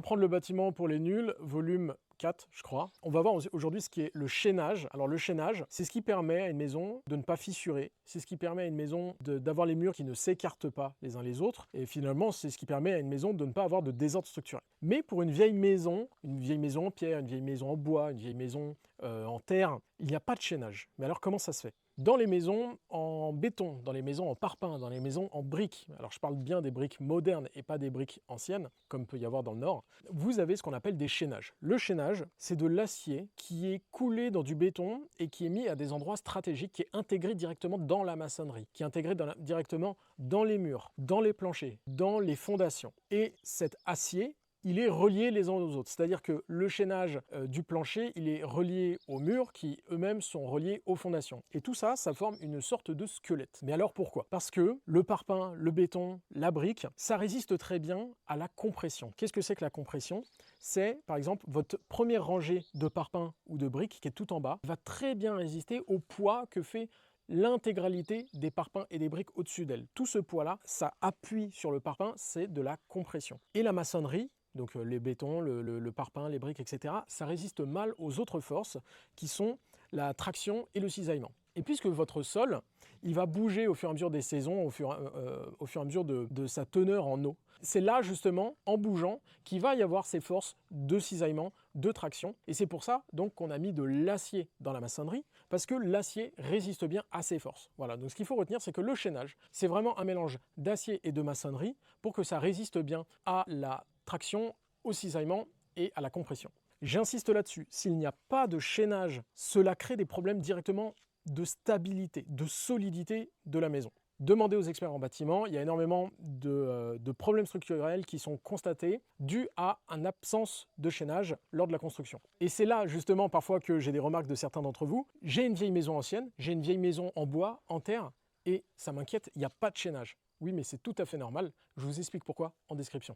Apprendre le bâtiment pour les nuls, volume 4, je crois. On va voir aujourd'hui ce qui est le chaînage. Alors le chaînage, c'est ce qui permet à une maison de ne pas fissurer, c'est ce qui permet à une maison d'avoir les murs qui ne s'écartent pas les uns les autres, et finalement c'est ce qui permet à une maison de ne pas avoir de désordre structurel. Mais pour une vieille maison en pierre, une vieille maison en bois, une vieille maison en terre, il n'y a pas de chaînage. Mais alors comment ça se fait ? Dans les maisons en béton, dans les maisons en parpaing, dans les maisons en briques, alors je parle bien des briques modernes et pas des briques anciennes, comme peut y avoir dans le Nord, vous avez ce qu'on appelle des chaînages. Le chaînage, c'est de l'acier qui est coulé dans du béton et qui est mis à des endroits stratégiques, qui est intégré directement dans la maçonnerie, qui est intégré directement dans les murs, dans les planchers, dans les fondations. Et cet acier, il est relié les uns aux autres. C'est-à-dire que le chaînage du plancher, il est relié aux murs qui eux-mêmes sont reliés aux fondations. Et tout ça, ça forme une sorte de squelette. Mais alors pourquoi ? Parce que le parpaing, le béton, la brique, ça résiste très bien à la compression. Qu'est-ce que c'est que la compression ? C'est, par exemple, votre première rangée de parpaing ou de briques qui est tout en bas, va très bien résister au poids que fait l'intégralité des parpaings et des briques au-dessus d'elle. Tout ce poids-là, ça appuie sur le parpaing, c'est de la compression. Et la maçonnerie, donc les bétons, le parpaing, les briques, etc., ça résiste mal aux autres forces qui sont la traction et le cisaillement. Et puisque votre sol, il va bouger au fur et à mesure des saisons, au fur et à mesure de sa teneur en eau, c'est là justement, en bougeant, qu'il va y avoir ces forces de cisaillement, de traction. Et c'est pour ça donc qu'on a mis de l'acier dans la maçonnerie, parce que l'acier résiste bien à ces forces. Voilà, donc ce qu'il faut retenir, c'est que le chaînage, c'est vraiment un mélange d'acier et de maçonnerie pour que ça résiste bien à la traction, au cisaillement et à la compression. J'insiste là-dessus, s'il n'y a pas de chaînage, cela crée des problèmes directement de stabilité, de solidité de la maison. Demandez aux experts en bâtiment, il y a énormément de problèmes structurels qui sont constatés dus à une absence de chaînage lors de la construction. Et c'est là justement parfois que j'ai des remarques de certains d'entre vous. J'ai une vieille maison ancienne, j'ai une vieille maison en bois, en terre, et ça m'inquiète, il n'y a pas de chaînage. Oui, mais c'est tout à fait normal. Je vous explique pourquoi en description.